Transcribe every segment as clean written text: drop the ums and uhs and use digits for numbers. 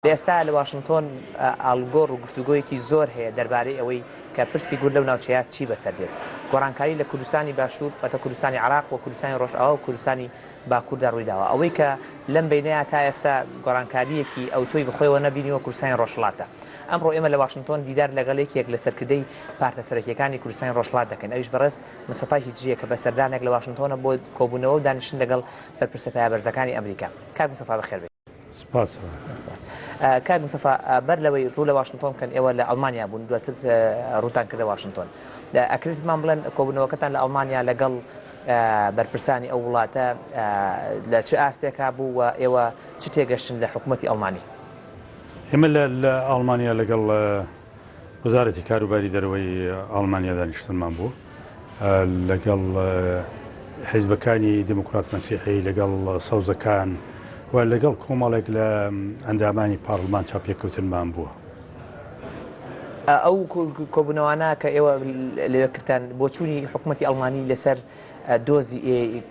لێستا لە واشنگتۆن ئاڵگۆڕ و گفتوگۆیەکی زۆر هەیە دەربارەی ئەوەی کە پرسی گورد لەو ناوچەیە چی بەسەر دێت. گۆڕانکاری لە کوردستانی باشوور بەتە کوردستانی عراق و کوردستانی ڕۆژئاوا و کوردستانی باکووردا ڕوویداوە. ئەوەی کە لەم بینەیە تا ئێستا گۆڕانکاریەکی ئەو تۆی بخۆیەوە نەبینیوە کوردستانی ڕۆژهەڵاتە. ئەمڕۆ ئێمە لە واشنگتۆن دیدار لەگەڵ یەکێک لە سەرکردەی پارتە سەرەکیەکانی کوردستانی ڕۆژهەڵات دەکەین. ئەویش بەڕێز مستەفای هیجریە کە بەسەردانێک لە واشنگتۆنە بۆ کۆبوونەوە و دانیشتن لەگەڵ بەرپرسە پایابەرزەکانی ئەمریکا. کاک مستەفا بەخێر بێت. کاک مستەفا بەر لەوەی ڕوو لە واشنگتۆن کەن ئێوە لە ئەڵمانیا بوون دواتر ڕوتان کرد لە واشنگتۆن. ئەکرێتمان بڵێن کۆبوونەوەکەتان لە ئەڵمانیا لەگەڵ بەرپرسانی ئەو وڵاتە لە چه ئاستێکا بوو و ئێوە چ تێگەشتن لە حکوومەتی ئەڵمانی؟ ئێمە لە ئەڵمانیا لەگەڵ وەزارەتی کاروباری دەرەوەی ئەڵمانیا دانیشتنمان بوو لەگەڵ حیزبەکانی دیموکرات مەسیحی لەگەڵ سەوزەکان و لەگەڵ کۆمەڵێک لە ئەندامانی پارلمان چاپێککەوتنمان بووە. ئەو کۆبوونەوانە کە ئێوە لێکردان بۆ چوونی حکوومەتی ئەڵمانی لەسەر دۆزی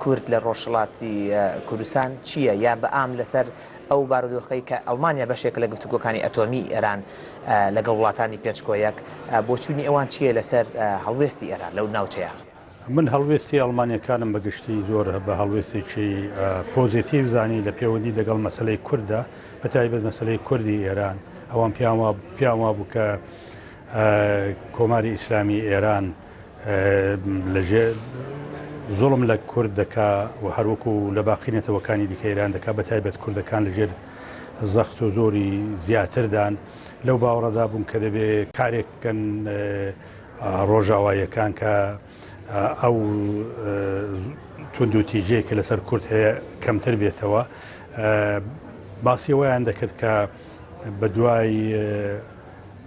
کورد لە ڕۆژهەڵاتی کوردستان چییە؟ یا بە ئام لەسەر ئەو بارودۆخەی کە ئەڵمانیا بەشێک لە گفتوگۆکانی ئەتۆمی ئێران لەگەڵ وڵاتانی پێنجکۆیەک بۆ چوونی ئەوان چییە لەسەر هەڵوێستی ئێران لەو ناوچەیە؟ من هەڵوێستی ئەڵمانیەکانم بەگشتی زۆر بە هەڵوێستێکی پۆزیتیڤ زانی لە پەیوەندی لەگەڵ مەسەلەی کوردە بەتایبەت مەسەلەی کوردی ئێران ئەوان پیان وا بوو کە کۆماری ئیسلامی ئێران لەژێر زوڵم لە کورد دەکا و هەروەکو لە باقینەتەوەکانی دیکە ئێران دەکا بەتایبەت کوردەکان لەژێر زەخت و زۆری زیاتردان لەو باوەڕەدا بووم کە دەبێت کارێک بکەن ڕۆژاواییەکان کە ئەو تونند و تیژەیە کە لەسەر کورد هەیە کەمتر بێتەوە. باسی وایان دەکرد کە بە دوای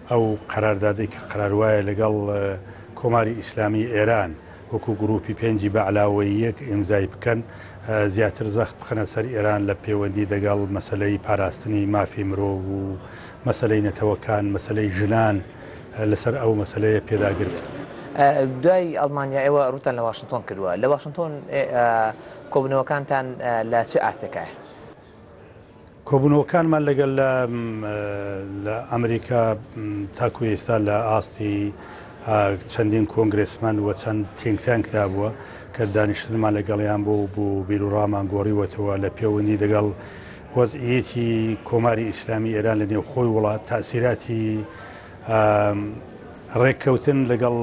ئەو قەراردادەی کە قەراروایە لەگەڵ کۆماری ئیسلامی ئێران وەکو گروپی پێنجی بە علاوەی یەک ئیمزای بکەن زیاتر زەخت بخەنە سەر ئێران لە پەیوەندی دەگەڵ مەسەلەی پاراستنی مافی مرۆڤ و مەسەلەی نەتەوەکان مەسەلەی ژنان لەسەر ئەو مەسەلەیە پێداگر. دوای ئەڵمانیا ئێوە ڕوتان لە واشنگتۆن کردووە. لە واشنگتۆن کۆبوونەوەکانتان لە چه ئاستێکایە؟ کۆبوونەوەکانمان لەگەڵ لە ئەمریکا تاکو ئێستا لە ئاستی چەندین کۆنگرسمان و چەند تینگتانکدا بووە کە دانیشتنمان لەگەڵیان بۆ بیرروڕامان گۆڕیوەتەوە لە پەیوەندی لەگەڵ وەزعیەتی کۆماری ئیسلامی ئێران لە نێو خۆی وڵات تاسیراتی ڕێککەوتن لەگەڵ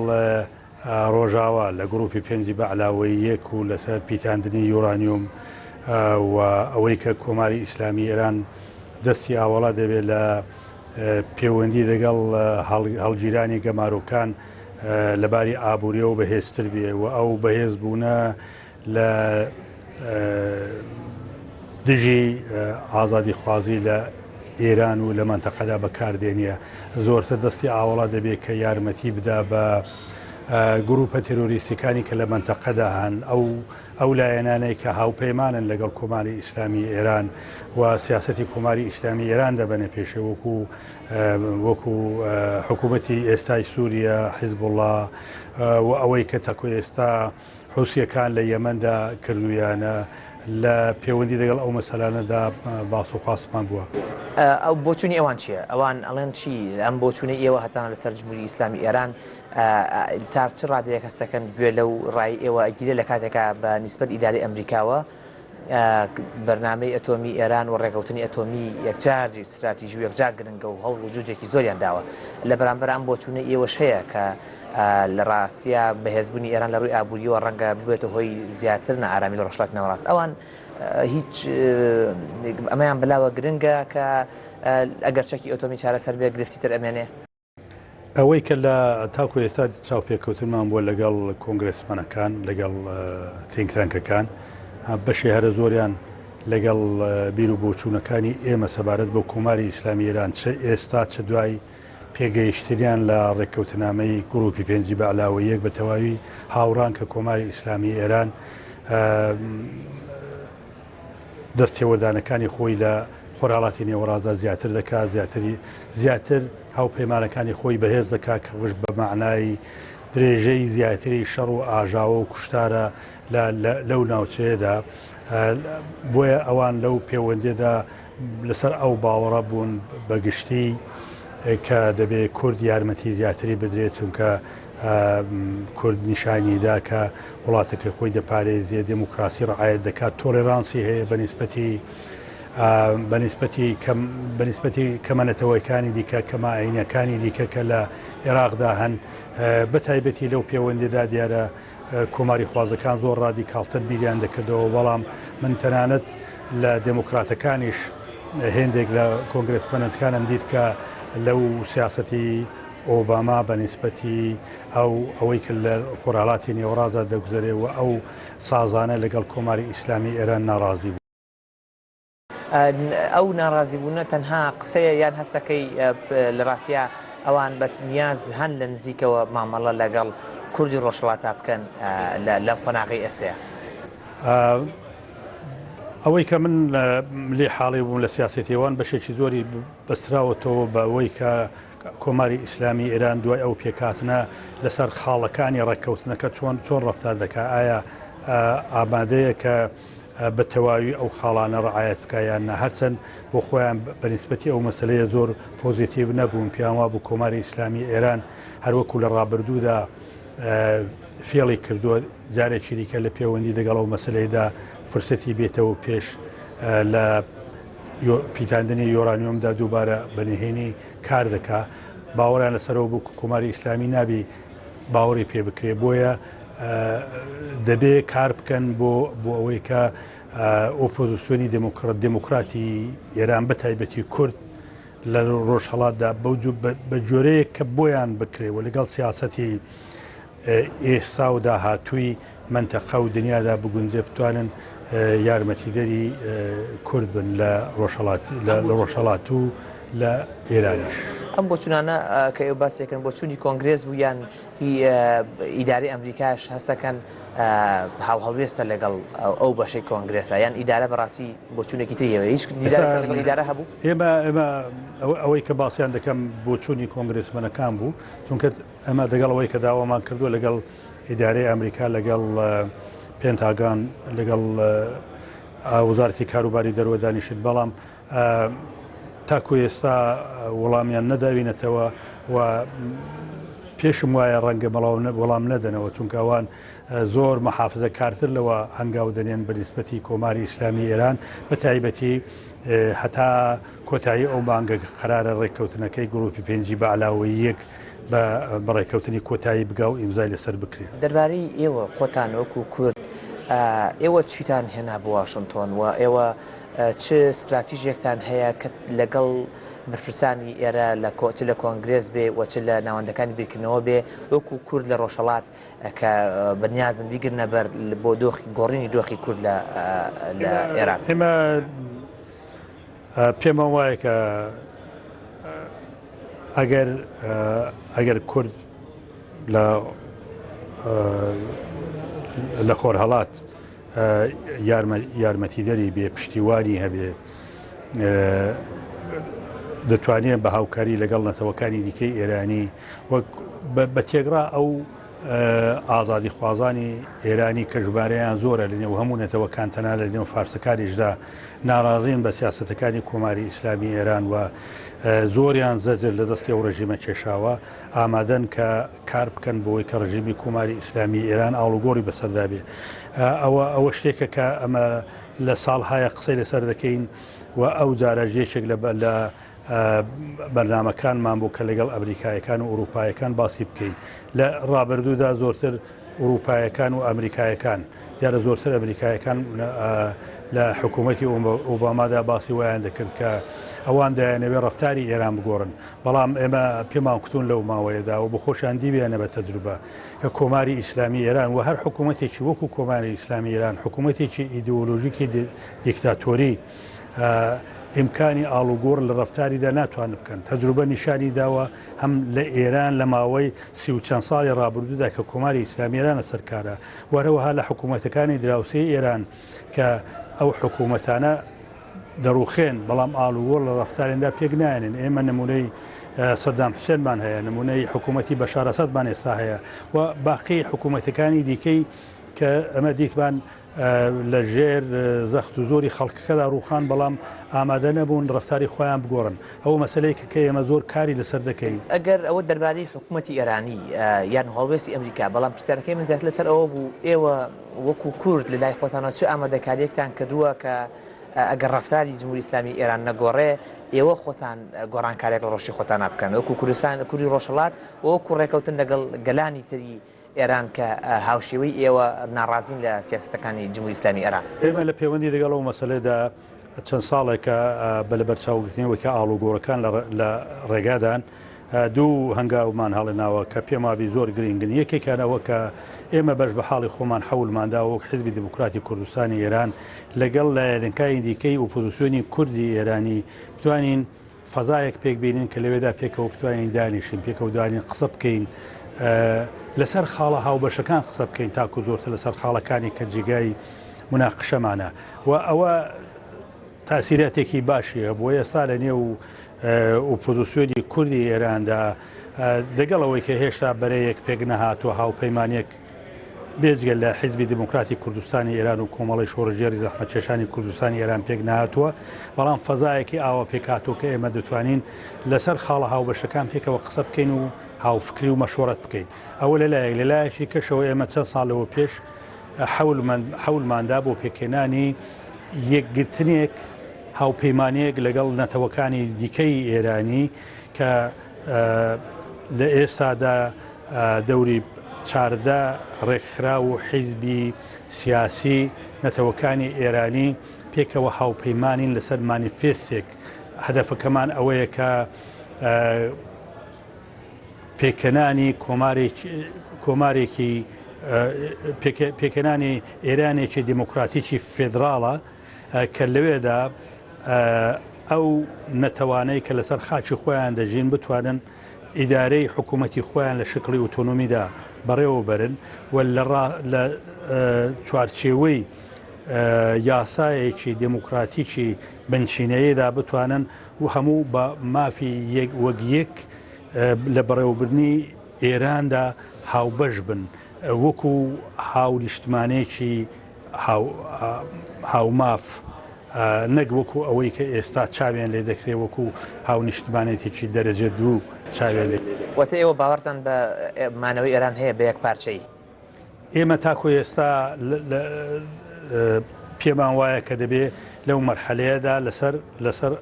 ڕۆژاوا لە گروپی پێنجی بە علاوەی یەک و لەسەر پیتاندنی یۆرانیوم و ئەوەی کە کۆماری ئیسلامی ئێران دەستی ئاوەڵا دەبێت لە پەیوەندی لەگەڵ هەڵگیرانی گەمارۆکان لەباری ئابوووریەوە بەهێزتر بێ و ئەو بەهێز بوونە لە دژی ئازادی خوازی لە ئێران و لە منتەقەدا بەکاردێنیە زۆرتر دەستی ئاوەڵا دەبێت کە یارمەتی بدا بە گروپە تێرۆریستەکانی کە لە منتەقەدا هەن ئەو لایەنانەی کە هاوپەیمانن لەگەڵ کۆماری ئیسلامی ئێران و سیاسەتی کۆماری ئیسلامی ئێران دەبەنە پێشێ وەکو حکوومەتی ئێستای سووریا حیزبوڵڵا و ئەوەی کە تاکو ئێستا حوسیەکان لە یەمەندا کردویانە لە پەیوەندی لەگەڵ ئەو مەسەلانەدا باس و خواستمان بووە. ئەو بۆچوونی ئەوان چییە؟ ئەوان ئەڵێن چی ئەم بۆچوونی ئێوە هەتان لەسەر جمهوری ئیسلامی ئێران تا چ ڕادەیەک هەستەکەن گوێ لەو ڕای ئێوە ئەگیرە لە کاتێکا بە نیسبەت ئیداری ئەمریکاوە بەرنامەی ئەتۆمی ئێران و ڕێکەوتنی ئەتۆمی یەکجاری استراتیژی و یەکجار گرنگە و هەوڵ و جوودێکی زۆریان داوە لە بەرامبەر ئەم بۆچوونە ئێوەش هەیە کە لە ڕاستیە بەهێزبوونی ئێران لە ڕووی ئابوووریەوە ڕەنگە ببێتە هۆی زیاتر نەئارامی لە ڕۆژهەڵاتی ناوەڕاست. ئەوان هیچ ئەمەیان بلاوە گرنگە کە ئەگەر چەکی ئۆتۆمی چارەسەر بێ گرفتیتر ئەمێنێ؟ ئەوەی کە لە تاکو ئێستا چاوپێککەوتنمان بووە لەگەڵ کۆنگرسمانەکان لەگەڵ تینگتانکەکان بەشی هەرە زۆریان لەگەڵ بیر و بۆچوونەکانی ئێمە سەبارەت بۆ کۆماری ئیسلامی ئێران چه ئێستا چه دوای پێگەیشتنیان لە ڕێککەوتنامەی گروپی پێنجی بە علاوەی یەک بە تەواوی هاوڕان کە کۆماری ئیسلامی ئێران دەستێوەدانەکانی خۆی لە خۆراڵاتی نێوەڕادا زیاتر دەکات زیاتر هاوپەیمانەکانی خۆی بەهێز دەکات کە وش بە معنای درێژەی زیاتری شەڕ و ئاژاوە و کوشتارە لەو ناوچەیەدا بۆیە ئەوان لەو پەیوەندیدا لەسەر ئەو باوەڕە بوون بەگشتی کە دەبێت کورد یارمەتی زیاتری بدرێت چونکە کورد نیشانیدا کە وڵاتەکە خۆی دەپارێزیە دموکراسی ڕعایەت دەکات تۆلێرانسی هەیە بەنسبەتی کەمەنەتەوەیەکانی دیکە کەما عینەکانی دیکە کە لە عێراقدا هەن بە تایبەتی لەو پەیوەندیدا دیارە کۆماری خوازەکان زۆر ڕادیکاڵتر بیریان دەکردەوە بەڵام من تەنانەت لە دموکراتەکانیش هێندێک لە کۆنگرسمەنەتەکانم دیت کە لەو سیاسەتی ئۆباما بەنسبەتی ئەوەی کە لە خۆراڵاتی نێوەڕازدا دەگوزارێەوە ئەو سازانە لەگەڵ کۆماری ئیسلامی ئێران ناڕازی بوو. ئەو ناڕازی بوونە تەنها قسەیە یان هەستەکەی لە ڕاستە ئەوان بە نیاز هەن لە نزیکەوە مامەڵە لەگەڵ کوردی ڕۆژهەڵاتا بکەن لە قۆناغی ئێستەیە. ئەوەی کە من لێ حاڵی بووم لە سیاسەتیەوان بەشێکی زۆری بەستراوەتەوە بە ئەوەی کە کۆماری ئیسلامی ئێران دوای ئەو پێکاتنە لەسەر خاڵەکانی ڕێککەوتنەکە چۆن ڕەفتار دەکات ئایا ئامادەیە کە بە تەواوی ئەو خاڵانە ڕعایەت بکایان هەرچەند بۆ خۆیان بەنسبەتی ئەو مەسلەیە زۆر پۆزیتیڤ نەبوون پیاوا بوو کۆماری ئیسلامی ئێران هەروەکو لە ڕابردوودا فێڵی کردووە جارێکی دیکە لە پەیوەندی لەگەڵ ئەو مەسلەیەدا فرسەتی بێتەوە پێش لە پیتاندنی یۆرانیۆمدا دووبارە بەنهێنی کار دەکا باوەڕیان لەسەرەوە بوو کۆماری ئیسلامی نابی باوەڕی پێ بکرێ بۆیە دەبێ کار بکەن بۆ ئەوەی کە ئۆپۆزیسیۆنی دموکراتی ئێران بە تایبەتی کورد لە ڕۆژهەڵاتدا بە جۆرەیە کە بۆیان بکرێەوە لەگەڵ سیاسەتی ئێستا و داهاتووی منتەقە و دنیادا بگونجێ بتوانن یارمەتیدەری کورد بن لە ڕۆژهەڵات و لە ئێرانیش. ئەم بۆچوونانە کە ئێوە باسیەکەن بۆچوونی کۆنگرێز بوو یان ئیداری ئەمریکاش هەستەکەن هاوهەڵوێستە لەگەڵ ئەو بەشەی کۆنگرێسە یان ئیدارە بەڕاستی بۆچوونێکی تریەوە هیچ لەگەڵ ئیدارە هەبوو؟ ئێمە ئەوەی کە باسییان دەکەم بۆچوونی کۆنگرێسمەنەکان بوو چونکە ئەمە دەگەڵ ئەوەی کە داوامان کردووە لەگەڵ ئیدارەی ئەمریکا لەگەڵ پێنتاگان لەگەڵ وەزارەتی کاروباری دەروە دانیشت بەڵام تاکو ئێستا وەڵامیان نەداوینەتەوە و پێشم وایە ڕەنگە وەڵام نەدەنەوە چونکە ئەوان زۆر مەحافزە کارتر لەوە هەنگاو دەنێن بە نسبەتی کۆماری ئیسلامی ئێران بە تایبەتی هەتا کۆتایی ئەو مانگە قەرارە ڕێککەوتنەکەی گروپی پێنجی بە علاوەی یەک بە ڕێککەوتنی کۆتایی بگا و ئیمزای لەسەر بکرێت. دەربارەی ئێوە خۆتان وەکو کورد ئێوە چیتان هێنا بۆ واشنتۆن و ئێوە چ استراتیژێکتان هەیە کە لەگەڵ بەرپرسانی ئێرە لە کۆنگرێز بێ و چ لە ناوەندەکانی بیرکردنەوە بێ وەکو کورد لە ڕۆژهەڵات کە بەنیازم بیگرنە بەر بۆ گۆڕینی دۆخی کورد لە ئێران؟ ئێمە پێمە وایە کە ئەگەر کورد لە خۆرهەڵات یارمەتیدەری بێ پشتیوانی هەبێ دەتوانێت بە هاوکاری لەگەڵ نەتەوەکانی دیکەی ئێرانی بە تێگرا ئەو ئازادی خوازانی ئێرانی کە ژمارەیان زۆرە لە نێو هەموو نەتەوەکان تەنها لە نێو فارسەکانیشدا ناڕازین بە سیاسەتەکانی کۆماری ئیسلامی ئێران و زۆریان زەجر لە دەستی ئەو ڕژیمە کێشاوە ئامادەن کە کار بکەن بۆی کە ڕژیمی کۆماری ئیسلامی ئێران ئاڵوگۆڕی بەسەردا بێ. ئەوە شتێکە کە ئەمە لە ساڵهایە قسەی لەسەر دەکەین و ئەو جارەژێشێک لە بەرنامەکانمان بوو کە لەگەڵ ئەمریکایەکان و ئوروپایەکان باسی بکەین لە ڕابردوودا زۆرتر ئوروپایەکان و ئەمریکایەکان دیارە زۆرتر ئەمریکایەکان لە حکوومەتی ئۆبامادا باسی وایان دەکرد کە ئەوان دایانەوێ ڕفتاری ئێران بگۆڕن بەڵام ئێمە پێمان کوتون لەو ماوەیەدا و بە خۆشاندی بێنە بە تەجروبە کە کۆماری ئیسلامی ئێران و هەر حکوومەتێکی وەکو کۆماری ئیسلامی ئێران حکوومەتێکی ئیدئۆلۆژیکی دیکتاتۆری ئیمکانی ئاڵوگۆڕ لە ڕفتاریدا ناتوان بکەن. تەجروبە نیشانی داوە هەم لە ئێران لە ماوەی سی و چەند ساڵی ڕابردوودا کە کۆماری ئیسلامی ئێرانە سەرکارە وەرەوەها لە حکوومەتەکانی دراوسێی ئێران کە ئەو حکوومەتانە دەڕوخێن بەڵام ئاڵوگۆڕ لە ڕفتارێندا پێک نایێنن. ئێمە نمونەی سەدام حوسێنمان هەیە نمونەی حکوومەتی بەشار ئەسەدمان ئێستا هەیە و باقی حکوومەتەکانی دیکەی کە ئەمە دیتمان لە ژێر زەخت و زۆری خەڵکەکەدا ڕوخان بەڵام ئامادە نەبوون ڕفتاری خۆیان بگۆڕن ئەو مەسلەیەکە کە ئێمە زۆر کاری لەسەر دەکەین ئەگەر ئەوە دەربارەی حکوومەتی ئێرانی یان هەڵوێستی ئەمریکا بەڵام پرسیارەکەی من زیاتر لەسەر ئەوە بوو ئێوە وەکو کورد لە لای خۆتانەوە چه ئامادەکاریەکتان کردووە کە ئەگەر ڕفتاری جمهوری ئیسلامی ئێران نەگۆڕێ ئێوە خۆتان گۆڕانکارێک لە ڕۆژی خۆتان بکەن وەکو کوردستان کوردی ڕۆژهەڵات وەکو ڕێکەوتن لەگەڵ گەلانی تری ئێران کە هاوشێوەی ئێوە ناڕازین لە سیاستەکانی جمهوری ئیسلامی ئێران ئێمە لە پەیوەندی لەگەڵ ئەو مەسەلەدا چەند ساڵێکە بە لە بەرچاوگرتنەوەی کە ئاڵوگۆڕەکان لە ڕێگادان دوو هەنگاومان هەڵێناوە کە پێمابی زۆر گرنگن یەکێکانەوە کە ئێمە بەش بە حاڵی خۆمان حەولماندا وەک حیزبی دموکراتی کوردستانی ئێران لەگەڵ لایەنەکانی دیکەی ئۆپۆزیسیۆنی کوردی ئێرانی بتوانین فەزایەک پێک بینین کە لەوێدا پێکەوە بتوانین دانیشین پێکەوە دوانین قسە بکەین لەسەر خاڵە هاوبەشەکان قسە بکەین تاکو زۆرتر لەسەر خاڵەکانی کە جێگای مناقشەمانە و ئەوە تاسیراتێکی باشیە بۆ ئێستا لە نێو ئۆپۆزیسیۆنی کوردی ئێراندا دەگەڵەوەی کە هێشتا بەرەیەک پێک نەهاتوە هاوپەیمانێک بێجگە لە حیزبی دموکراتی کوردستانی ئێران و کۆمەڵی شۆڕژێری زەحمەتکێشانی کوردستانی ئێران پێک نهاتووە بەڵام فەزایەکی ئاوا پێکاتۆ کە ئێمە دەتوانین لەسەر خاڵە هاوبەشەکان پێکەوە قسە بکەین و هاوفکری و مەشوەرەت بکەین ئەوە لەلایەکی کەشەوە ئێمە چەند ساڵەوە پێش حەولماندا بۆ پێکێنانی یەکگرتنێک هاوپەیمانەیەک لەگەڵ نەتەوەکانی دیکەی ئێرانی کە لە ئێستادا دەوری چاردە ڕێکخرا و حیزبی سیاسی نەتەوەکانی ئێرانی پێکەوە هاوپەیمانین لەسەر مانیفێستێک هەدەفەکەمان ئەوەیە کە پێکەنانی کۆمارێکی پێکەنانی ئێرانێکی دیموکراتیکی فێدراڵە کە لەوێدا ئەو نەتەوانەی کە لەسەر خاچی خۆیان دەژین بتوانن ئیدارەی حکوومەتی خۆیان لە شکلی ئۆتۆنۆمیدا بەڕێوە بەرن و لە چوارچێوەی یاسایەکی دموکراتیکی بنچینەیەدا بتوانن و هەموو بە مافی وەک یەک لە بەڕێوەبرنی ئێراندا هاوبەش بن وەکو هاونیشتمانێکی هاوماف نەک وەکو ئەوەی کە ئێستا چاویان لێ دەکرێت وەکو هاونیشتمانێتێکی دەرەجە دوو چاویان لێ وەتە ئێوە باوەڕتان بە مانەوەی ئێران هەیە بە یەک پارچەی ئێمە تاکۆ ئێستا پێمان وایە کە دەبێ لەو مەرحەلەیەدا لەسەر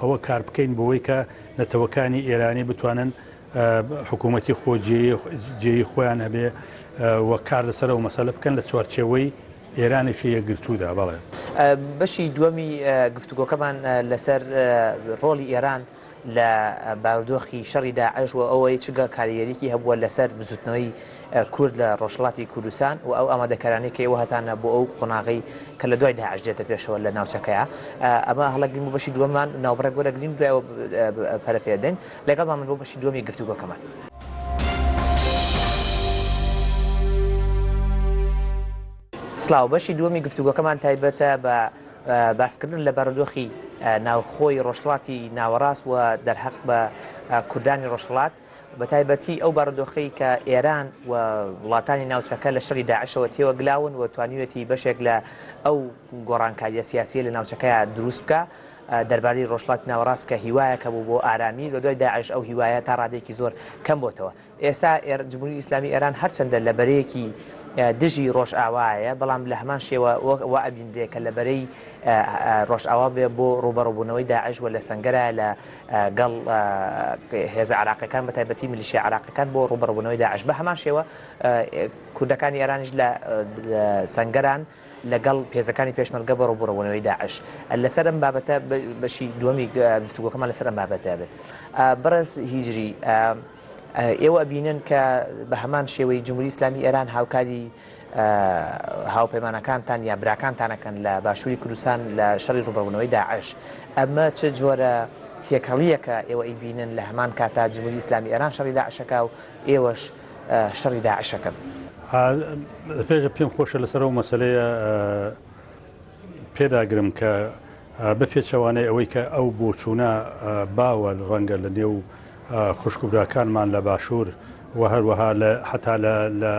ئەوە کار بکەین بەوەی کە نەتەوەکانی ئێرانی بتوانن حکوومەتی خۆجێی خۆیان هەبێ وە کار لەسەر ئەو مەسەلە بکەن لە چوارچێوەی ئێرانێکی یەکگرتوودا بەڵێ بەشی دووەمی گفتوگۆکەمان لەسەر ڕۆڵی ئێران لە بارودۆخی شەڕی داعش و ئەوەی چگە کاریگەریەکی هەبووە لەسەر بزوتنەوەی کورد لە ڕۆژهەڵاتی کوردستان و ئەو ئامادەکارانەی کە ئێوە هەتانە بۆ ئەو قۆناغی کە لە دوای داعش دێتە پێشەوە لە ناوچەکەیە ئەمە هەڵەگرین بۆ بەشی دووەمان ناوبڕێک وەرەگرین دوایەوە پەرە پێدەین لەگەڵمان بۆ بەشی دووەمی گفتوگۆکەمان. سلااو بەشی دووەمی گفتوگۆکەمان تایبەتە بە باسکردن لە بارودۆخی ناوخۆی ڕۆژهەڵاتی ناوەڕاست و دەرهەق بە کوردانی ڕۆژهەڵات بە تایبەتی ئەو بارودۆخەی کە ئێران و وڵاتانی ناوچەکە لە شەڕی داعشەوە تێوەگلاون و توانیوێتی بەشێک لە ئەو گۆڕانکاریە سیاسیە لە ناوچەکەیە دروست بکە دەربارەی ڕۆژهەڵاتی ناوەڕاست کە هیوایەکە بوو بۆ ئارامی لە دوای داعش ئەو هیوایە تا ڕادێکی زۆر کەم بۆتەوە. ئێستا جمهوری ئیسلامی ئێران هەرچەندە لە بەرەیەکی دژی ڕۆژئاوایە بەڵام لە هەمان شێوە وا ئەبینرێکە لە بەرەی ڕۆژئاوا بێ بۆ ڕوبەڕووبوونەوەی داعش و لە سەنگەرە لە گەڵ هێزە عراقیەکان بە تایبەتی میلیشیا عراقیەکان بۆ ڕوبەڕووبوونەوەی داعش بە هەمان شێوە کوردەکانی ئێرانیش لە سەنگەران لەگەڵ پێزەکانی پێشمەرگە بە ڕوبەڕووبوونەوەی داعش لەسەر ئەم بابەتە بەشی دووەمی گفتوگۆکەمان لەسەر ئەم بابەتە بێت. بەڕێز هیجری ئێوە بینن کە بە هەمان شێوەی جمهوری ئیسلامی ئێران هاوکاری هاوپەیمانەکانتان یا براکانتانەکەن لە باشووری کوردستان لە شەڕی ڕوبەڕوونەوەی داعش ئەمە چ جۆرە تێکەڵیەکە ئێوە ئیبینن لە هەمان کاتا جمهوری ئیسلامی ئێران شەڕی داعشەکە و ئێوەش شەڕی داعشەکەن؟ پێشە پێم خۆشە لەسەر ئەو مەسەلەیە پێداگرم کە بەپێچەوانەی ئەوەی کە ئەو بۆچوونە باوە ڕەنگە لە نێو خوشکبراکانمان لە باشوور و هەروەها حتا لە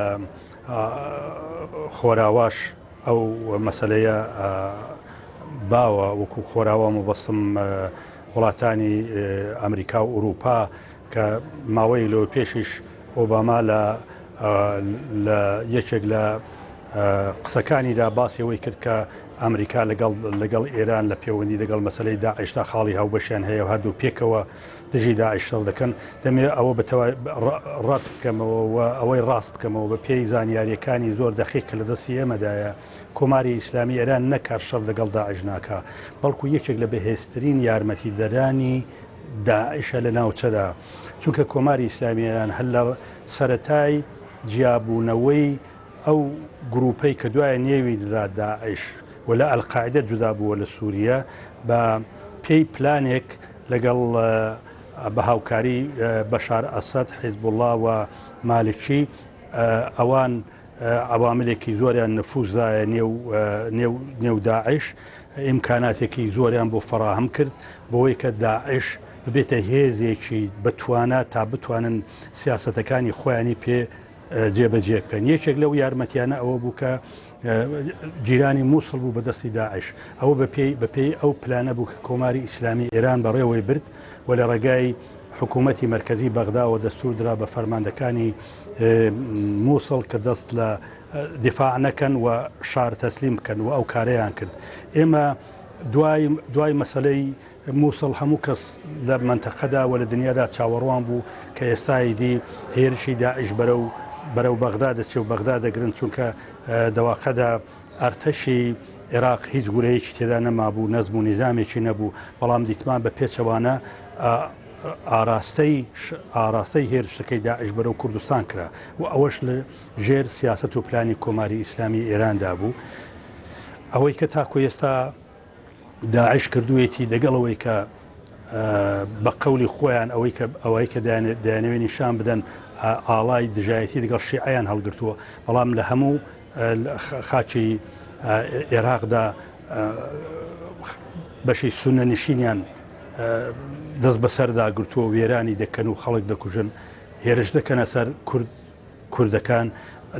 خۆراواش ئەو مەسەلەیە باوە وەکو خۆراوە مەبەستم وڵاتانی ئەمریکا و ئوروپا کە ماوەی لەوە پێشیش ئۆباما لە یەکێک لە قسەکانیدا باسیەوەی کرد کە ئەمریکا لەگەڵ ئێران لە پەیوەندی لەگەڵ مەسەلەی داعشتا خاڵی هاوبەشیان هەیە و هەردوو پێکەوە دژی داعش شەڕ دەکەن دەمێ ئەوە ڕەت بکەمەوە و ئەوەی ڕاست بکەمەوە بە پێی زانیاریەکانی زۆر دەخیق کە لە دەستی ئێمەدایە کۆماری ئیسلامی ئێران نەکات شەڕ لەگەڵ داعش ناکا بەڵکو یەکێک لە بەهێزترین یارمەتی دەرانی داعشە لە ناوچەدا چونکە کۆماری ئیسلامی ئێران هەر لە سەرەتای جیابوونەوەی ئەو گروپەی کە دوایە نێوی درا داعش و لە ئەلقاعدە جودا بووە لە سووریە بە پێی پلانێک لەگەڵ بە هاوکاری بەشار ئەسەد حیزب الله و مالکی ئەوان عواملێکی زۆریان نفوزایە نێو داعش ئیمکاناتێکی زۆریان بۆ فراهم کرد بۆەوەی کە داعش ببێتە هێزێکی بتوانە تا بتوانن سیاسەتەکانی خۆیانی پێ جێبەجێ بکەن یەکێک لەو یارمەتیانە ئەوە بوو کە جیرانی مووسڵ بوو بەدەستی داعش ئەوە بەپێی ئەو پلانە بوو کە کۆماری ئیسلامی ئێران بەڕێوەی برد و لە ڕێگای حکوومەتی مرکزی بەغداوە دەستور درا بە فەرماندەکانی مووسڵ کە دەست لە دیفاع نەکەن و شار تەسلیم بکەن و ئەو کارەیان کرد ئێمە دوای مەسەلەی مووسڵ هەموو کەس لە منتەقەدا و لە دنیادا چاوەڕوان بوو کە ئێستای دی هێرشی داعش بەرەو بەغدا دەچێت و بەغدا دەگرن چونکە دەواقەدا ئەرتەشی عێراق هیچ گورەیەکی تێدا نەمابوو نەزم و نیزامێکی نەبوو بەڵام دیتمان بە پێچەوانە ئاراستەی هێرشەکەی داعش بەرەو کوردستان کرا و ئەوەش لە ژێر سیاست و پلانی کۆماری ئیسلامی ئێراندا بوو ئەوەی کە تاکو ئێستا داعش کردوێتی لەگەڵەوەی کە بە قەولی خۆیان ئەوەی کە دایانەوێ نیشان بدەن ئاڵای دژایەتی لەگەڵ شیعیان هەڵگرتووە بەڵام لە هەموو خاچی عێراقدا بەشی سونە نشینیان دەست بەسەردا گرتووە وێرانی دەکەن و خەڵک دەکوژن هێرش دەکەنە سەر کوردەکان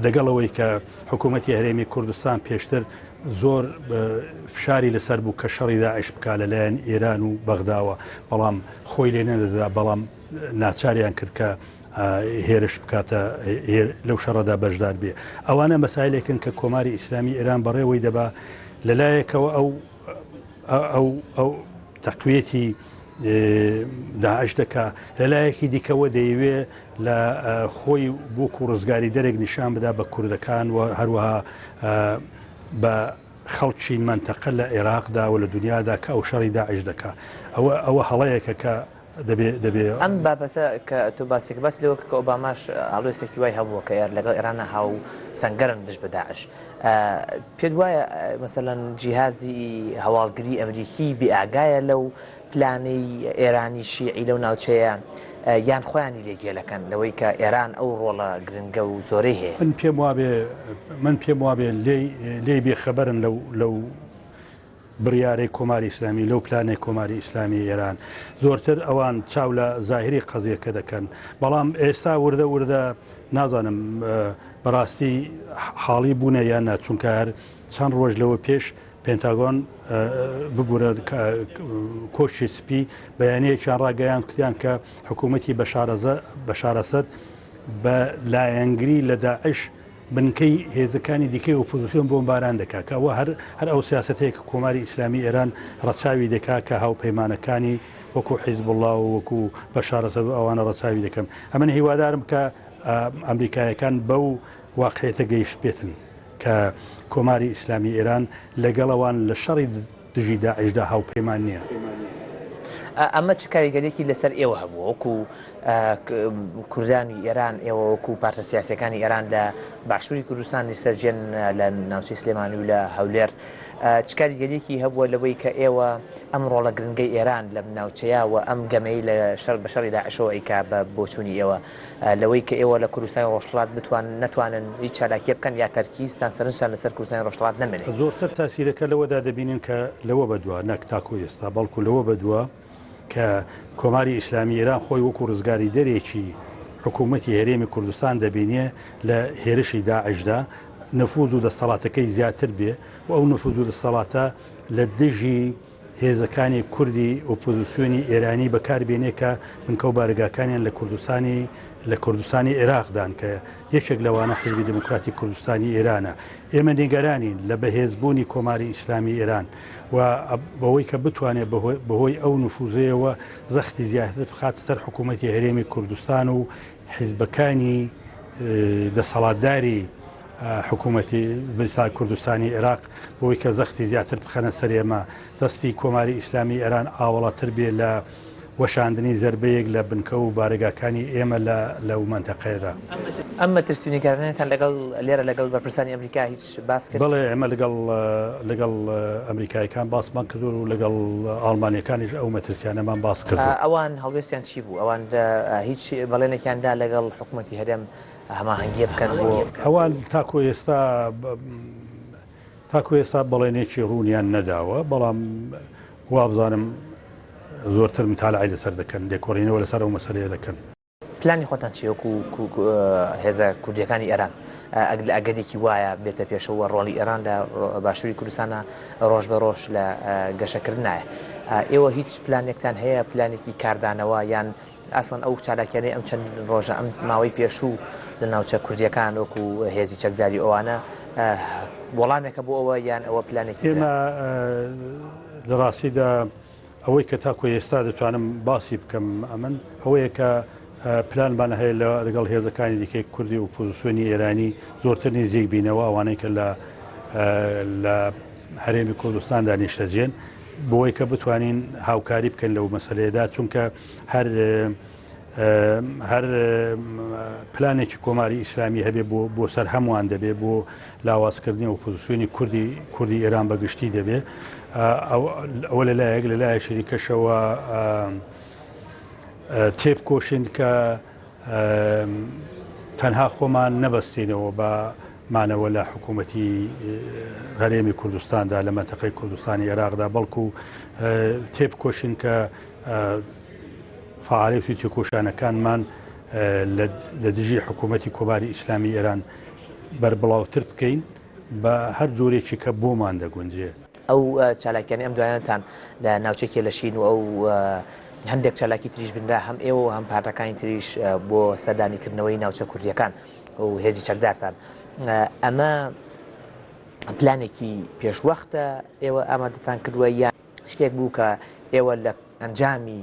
دەگەڵەوەی کە حکوومەتی هەرێمی کوردستان پێشتر زۆر فشاری لەسەر بوو کە شەڕی داعش بکا لەلایەن ئێران و بەغداوە بەڵام خۆی لێ نەدەدا بەڵام ناچاریان کرد کە هێرش بکاتە لەو شەڕەدا بەشدار بێ ئەوانە مەسایلێکن کە کۆماری ئیسلامی ئێران بەڕێوەی دەبا لەلایەکەوە ئەو تەقوێتی داعش دەکا لەلایەکی دیکەوە دەیەوێ لە خۆی بۆکو ڕزگاری دەرێک نیشان بدا بە کوردەکان و هەروەها بە خەڵکی منتەقە لە عێراقدا و لە دنیادا کە ئەو شەڕی داعش دەکا ئەوە هەڵەیەکە کە دەبێ ئەم بابەتە کە تۆ باسێک باس لەوە کە ئۆباماش ئاڵۆستێکی وای هەبووە کە لەگەڵ ئێرانە هاو سەنگەرن دژ بە داعش پێت وایە مەسەلەن جیهازی هەواڵگری ئەمریکی بێئاگایە لەو پلانەی ئێرانی شیعی لەو ناوچەیە یان خۆیانی لێگێلەکەن لەوەی کە ئێران ئەو ڕۆڵە گرنگە و زۆرەی هەیە من پێم وابێ لێ بێخەبەرن لەو بڕیارەی کۆماری ئیسلامی لەو پلانەی کۆماری ئیسلامی ئێران زۆرتر ئەوان چاو لە زاهری قەزیەکە دەکەن بەڵام ئێستا وردە نازانم بەڕاستی حاڵی بوونە یان ناچونکە هەر چەند ڕۆژ لەوە پێش پێنتاگۆن ببوورە کۆشی سپی بەیانەیەکیان ڕاگەیان کوتیان کە حکوومەتی بەشار ئەسەد بە لایەنگری لە داعش بنکەی هێزەکانی دیکەی ئۆپۆزیسیۆن بۆمباران دەکات کە ئەوە هەر ئەو سیاسەتەیە کە کۆماری ئیسلامی ئێران ڕەچاوی دەکات کە هاوپەیمانەکانی وەکو حیزب الله و وەکو بەشار ئەسەد و ئەوانە ڕەچاوی دەکەن ئەمن هیوادارم کە ئەمریکایەکان بەو واقعیەتە گەیشت بێتن کە کۆماری ئیسلامی ئێران لەگەڵەوان لە شەڕی دژی داعشدا هاوپەیمان نییە. ئەمە چ کاریگەرێکی لەسەر ئێوە هەبوو وەکو کوردانی ئێران ئێوە وەکو پارتە سیاسەکانی ئێران لە باشووری کوردستانی سەرجێن لە ناوچەی سلێمانی و لە هەولێر چ کاریگەرێکی هەبووە لەوەی کە ئێوە ئەم ڕۆڵە گرنگەی ئێران لە ناوچەیە و ئەم گەمەی لە بە شەڕی داعشەوە ئەیکا بە بۆچوونی ئێوە لەوەی کە ئێوە لە کوردستانی ڕۆژهەڵات نەتوانن هیچ چالاکیە بکەن یا تەرکیزتان سەرنجتان لەسەر کوردستانی ڕۆژهەڵات نەمێنێت زۆرتر تاسیرەکە لەوەدا دەبینین کە لەوە بەدووە نەک تاکو ئێستا بەڵکو لەوە بەدووە کە کۆماری ئیسلامی ئێران خۆی وەکو ڕزگاری دەرێکی حکوومەتی هەرێمی کوردستان دەبینێ لە هێرشی داعشدا نفوذ و دەسەڵاتەکەی زیاتر بێ و ئەو نفوذ و دەسەڵاتە لە دژی هێزەکانی کوردی ئۆپۆزیسیۆنی ئێرانی بەکاربێنێ کە بنکەو بارگاکانیان لە کوردستانی عێراقدان کە یەکێک لەوانە حیزبی دموکراتی کوردستانی ئێرانە. ئێمە نیگەرانین لە بەهێزبوونی کۆماری ئیسلامی ئێران و بەوەی کە بتوانێت بەهۆی ئەو نفوزەیەوە زەختی زیاتر بخاتە سەر حکوومەتی هەرێمی کوردستان و حیزبەکانی دەسەڵاتداری حکوومەتی بەسای کوردستانی عێراق بۆی کە زەختی زیاتر بخەنە سەر ئێمە دەستی کۆماری ئیسلامی ئێران ئاوەڵاتر بێ لە وەشاندنی زەربەیەک لە بنکە و بارگاکانی ئێمە لەو مەنتەقەیەدا. ئەمە ترسیونیگەرانێتان لێرە لەگەڵ بەرپرسانی ئەمریکا هیچ باس کرد؟ بەڵێ ئێمە لەگەڵ ئەمریکایەکان باسمان کرد و لەگەڵ ئاڵمانیەکانیش ئەو مەترسیانەمان باس کرد. ئەوان هەڵوێستیان چی بوو؟ ئەوان هیچ بەڵێنێکیاندا لەگەڵ حکوومەتی هەرێم هەماهەنگی بکەن بۆ ئەوان تاکو ئێستا بەڵێنێکی ڕوونیان نەداوە، بەڵام وابزانم زۆرتر متالعی لەسەر دەکەن لێکۆڕینەوە لەسەر ئەو مەسەلەیە دەکەن. پلانی خۆتان چی وەکو هێزە کوردیەکانی ئێران ئەگەرێکی وایە بێتە پێشەوە ڕۆڵی ئێران لە باشووری کوردستانە ڕۆژ بە ڕۆژ لە گەشەکردنایە، ئێوە هیچ پلانێکتان هەیە پلانێکی کاردانەوە یان ئاسڵەن ئەو چالاکیانەی ئەم چەند ڕۆژە ئەم ماوەی پێشوو لە ناوچە کوردیەکان وەکو هێزی چەکداری ئەوانە وەڵامێکە بۆ ئەوە یان ئەوە پلانێکی؟ ئێمە لە ڕاستیدا ئەوەی کە تاکو ئێستا دەتوانم باسی بکەم ئەمن ئەوەیە کە پلانمان هەیە لەگەڵ هێزەکانی دیکەی کوردی و ئۆپۆزیسیۆنی ئێرانی زۆرتر نزیک بینەوە ئەوانەی کە لە هەرێمی کوردستاندا نیشتەجێن بۆی کە بتوانین هاوکاری بکەن لەو مەسەلەیەدا، چونکە هەر پلانێکی کۆماری ئیسلامی هەبێ بۆ سەر هەمووان دەبێ بۆ لاوازکردنی ئۆپۆزیسیۆنی کوردی ئێران بەگشتی دەبێ. ئەوە لەلایەک لەلایە شەریکەشەوە تێبکۆشین کە تەنها خۆمان نەبەستینەوە بە مانەوە لە حکوومەتی هەرێمی کوردستاندا لە مەنتەقەی کوردستانی عێراقدا، بەڵکو تێبکۆشین کە فعالیەتی تێکۆشانەکانمان لە دژی حکوومەتی کۆماری ئیسلامی ئێران بەربڵاوتر بکەین بە هەر جۆرێکی کە بۆمان دەگونجێ. ئەو چالاکیانی ئەم دوایانتان لە ناوچەکی لەشین و ئەو هەندێک چالاکی تریش بنرا هەم ئێوە و هەم پارتەکانی تریش بۆ سەردانیکردنەوەی ناوچە کوردیەکان و هێزی چەکدارتان، ئەمە پلانێکی پێشوەختە ئێوە ئامادەتان کردووە یان شتێک بوو کە ئێوە لە ئەنجامی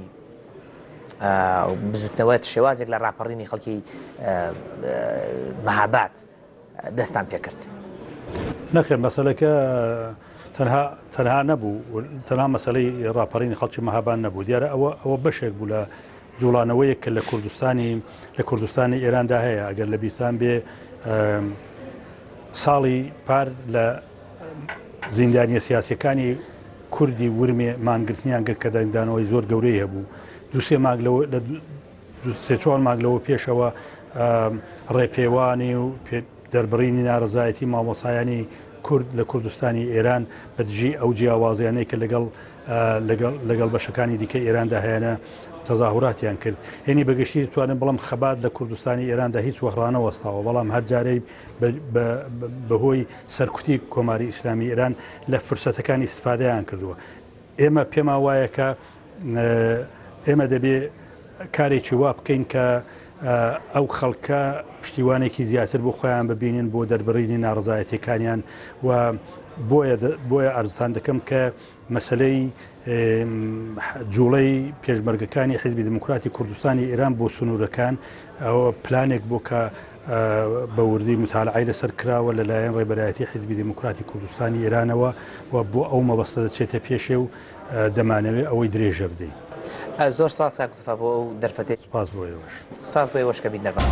بزوتنەوە شێوازێک لە ڕاپەڕینی خەڵکی مەهابات دەستان پێکرد؟ نەخێر مەسەلەکە تەنها نەبوو، تەنها مەسەلەی ڕاپەڕینی خەڵکی مەهابان نەبوو، دیارە ئەوە بەشێک بوو لە جوڵانەوەیەک کە لە کوردستانی ئێراندا هەیە. ئەگەر لە بیستان بێ ساڵی پار لە زیندانیە سیاسیەکانی کوردی ورمێ مانگرتنیان کرد کە دەنگدانەوەی زۆر گەورەی هەبوو. سێ-چوار مانگ لەوە پێشەوە ڕێپێوانی و دەربڕینی ناڕزایەتی مامۆسایانی کورد لە کوردستانی ئێران بەدژی ئەو جیاوازیانەی کە لەگەڵ بەشەکانی دیکە ئێراندا هەیەە تەظاهوراتیان کرد. هێنی بەگشتی توانن بەڵام خەبات لە کوردستانی ئێراندا هیچ وەخڕانە وەستاوە، بەڵام هەر جارەی بەهۆی سەرکوتی کۆماری ئیسلامی ئێران لە فرسەتەکانی استفادەیان کردووە. ئێمە پێما وایە کە ئێمە دەبێ کارێکی وا بکەین کە ئەو خەڵکە پشتیوانێکی زیاتر بۆ خۆیان ببینن بۆ دەربڕینی ناڕزایەتەکانیان و بۆیە ئەرزان دەکەم کە مەسلەی جوڵەی پێشمەرگەکانی حیزبی دموکراتی کوردستانی ئێران بۆ سنوورەکان ئەوە پلانێک بۆ کە بە وردی متالعی لەسەر کراوە لەلایەن ڕێبەرایەتی حیزبی دموکراتی کوردستانی ئێرانەوە و بۆ ئەو مەبەستە دەچێتە پێشێ و دەمانەوێت ئەوەی درێژە بدەین. زۆر سپاس کاک مستەفا بۆ ئەو دەرفەتێک. سپاس بۆ ئێوەش. سپاس بۆ ئێوەش کە بیت نەربان.